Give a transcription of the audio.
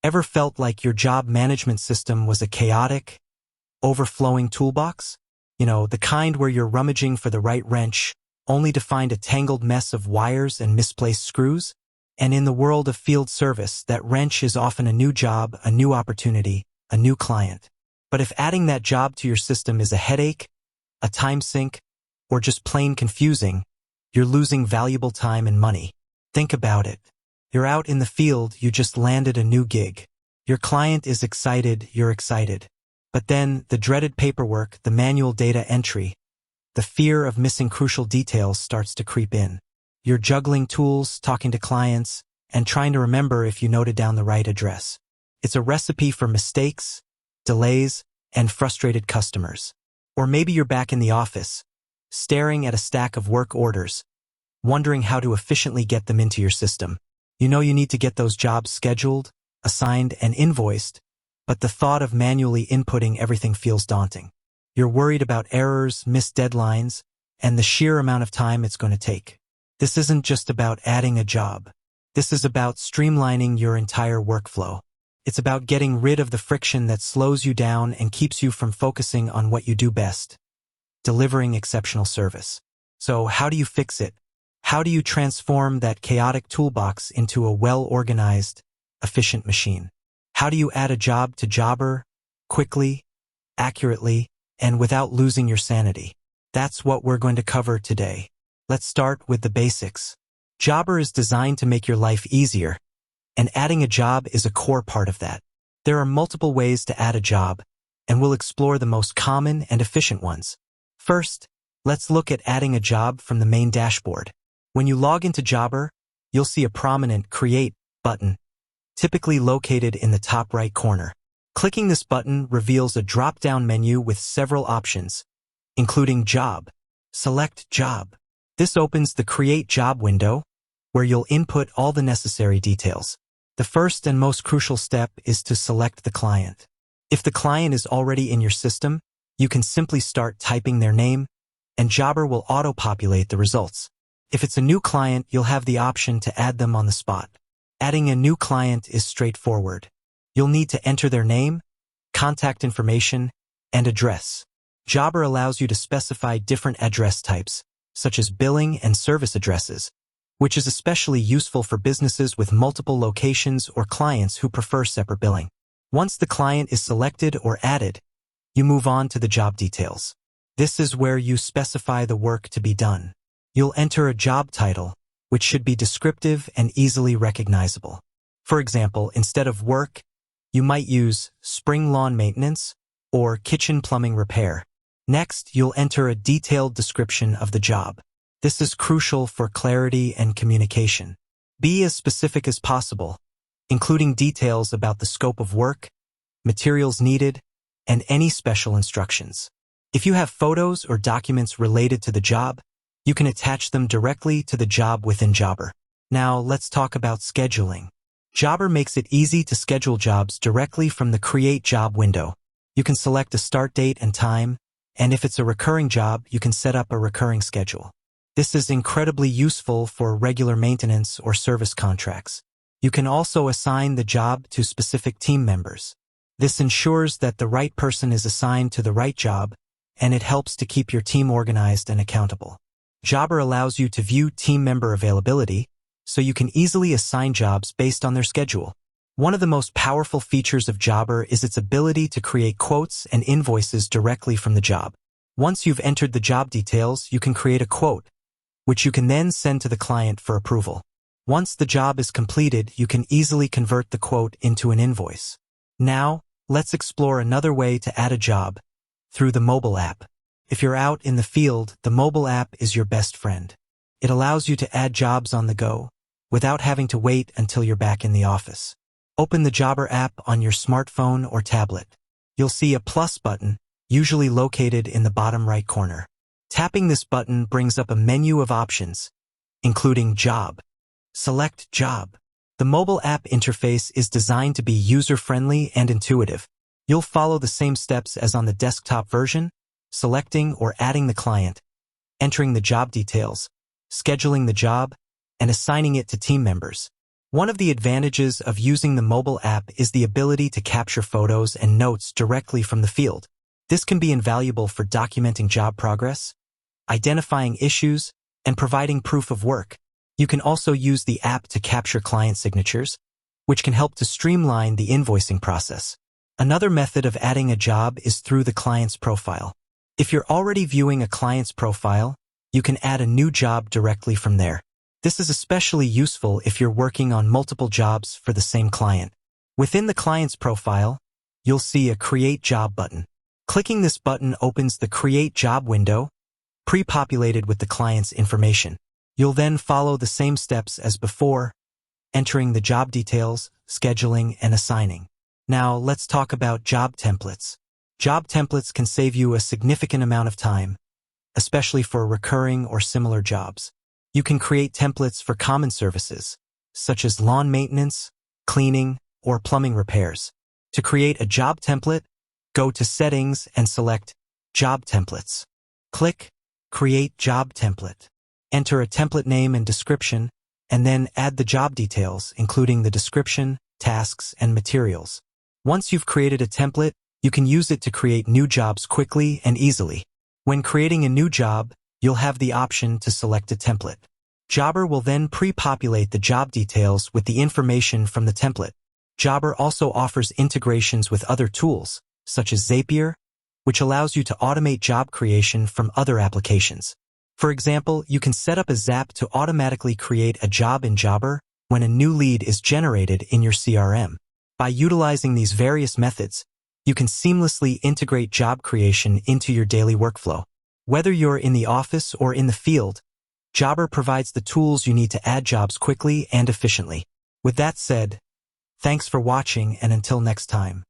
Ever felt like your job management system was a chaotic, overflowing toolbox? The kind where you're rummaging for the right wrench, only to find a tangled mess of wires and misplaced screws? And in the world of field service, that wrench is often a new job, a new opportunity, a new client. But if adding that job to your system is a headache, a time sink, or just plain confusing, you're losing valuable time and money. Think about it. You're out in the field, you just landed a new gig. Your client is excited, you're excited. But then, the dreaded paperwork, the manual data entry, the fear of missing crucial details starts to creep in. You're juggling tools, talking to clients, and trying to remember if you noted down the right address. It's a recipe for mistakes, delays, and frustrated customers. Or maybe you're back in the office, staring at a stack of work orders, wondering how to efficiently get them into your system. You know you need to get those jobs scheduled, assigned, and invoiced, but the thought of manually inputting everything feels daunting. You're worried about errors, missed deadlines, and the sheer amount of time it's going to take. This isn't just about adding a job. This is about streamlining your entire workflow. It's about getting rid of the friction that slows you down and keeps you from focusing on what you do best, delivering exceptional service. So how do you fix it? How do you transform that chaotic toolbox into a well-organized, efficient machine? How do you add a job to Jobber quickly, accurately, and without losing your sanity? That's what we're going to cover today. Let's start with the basics. Jobber is designed to make your life easier, and adding a job is a core part of that. There are multiple ways to add a job, and we'll explore the most common and efficient ones. First, let's look at adding a job from the main dashboard. When you log into Jobber, you'll see a prominent Create button, typically located in the top right corner. Clicking this button reveals a drop-down menu with several options, including Job. Select Job. This opens the Create Job window, where you'll input all the necessary details. The first and most crucial step is to select the client. If the client is already in your system, you can simply start typing their name, and Jobber will auto-populate the results. If it's a new client, you'll have the option to add them on the spot. Adding a new client is straightforward. You'll need to enter their name, contact information, and address. Jobber allows you to specify different address types, such as billing and service addresses, which is especially useful for businesses with multiple locations or clients who prefer separate billing. Once the client is selected or added, you move on to the job details. This is where you specify the work to be done. You'll enter a job title, which should be descriptive and easily recognizable. For example, instead of work, you might use spring lawn maintenance or kitchen plumbing repair. Next, you'll enter a detailed description of the job. This is crucial for clarity and communication. Be as specific as possible, including details about the scope of work, materials needed, and any special instructions. If you have photos or documents related to the job, you can attach them directly to the job within Jobber. Now, let's talk about scheduling. Jobber makes it easy to schedule jobs directly from the Create Job window. You can select a start date and time, and if it's a recurring job, you can set up a recurring schedule. This is incredibly useful for regular maintenance or service contracts. You can also assign the job to specific team members. This ensures that the right person is assigned to the right job, and it helps to keep your team organized and accountable. Jobber allows you to view team member availability, so you can easily assign jobs based on their schedule. One of the most powerful features of Jobber is its ability to create quotes and invoices directly from the job. Once you've entered the job details, you can create a quote, which you can then send to the client for approval. Once the job is completed, you can easily convert the quote into an invoice. Now, let's explore another way to add a job, through the mobile app. If you're out in the field, the mobile app is your best friend. It allows you to add jobs on the go, without having to wait until you're back in the office. Open the Jobber app on your smartphone or tablet. You'll see a plus button, usually located in the bottom right corner. Tapping this button brings up a menu of options, including Job. Select Job. The mobile app interface is designed to be user-friendly and intuitive. You'll follow the same steps as on the desktop version, selecting or adding the client, entering the job details, scheduling the job, and assigning it to team members. One of the advantages of using the mobile app is the ability to capture photos and notes directly from the field. This can be invaluable for documenting job progress, identifying issues, and providing proof of work. You can also use the app to capture client signatures, which can help to streamline the invoicing process. Another method of adding a job is through the client's profile. If you're already viewing a client's profile, you can add a new job directly from there. This is especially useful if you're working on multiple jobs for the same client. Within the client's profile, you'll see a Create Job button. Clicking this button opens the Create Job window, pre-populated with the client's information. You'll then follow the same steps as before, entering the job details, scheduling, and assigning. Now, let's talk about job templates. Job templates can save you a significant amount of time, especially for recurring or similar jobs. You can create templates for common services, such as lawn maintenance, cleaning, or plumbing repairs. To create a job template, go to Settings and select Job Templates. Click Create Job Template. Enter a template name and description, and then add the job details, including the description, tasks, and materials. Once you've created a template, you can use it to create new jobs quickly and easily. When creating a new job, you'll have the option to select a template. Jobber will then pre-populate the job details with the information from the template. Jobber also offers integrations with other tools, such as Zapier, which allows you to automate job creation from other applications. For example, you can set up a Zap to automatically create a job in Jobber when a new lead is generated in your CRM. By utilizing these various methods, you can seamlessly integrate job creation into your daily workflow. Whether you're in the office or in the field, Jobber provides the tools you need to add jobs quickly and efficiently. With that said, thanks for watching, and until next time.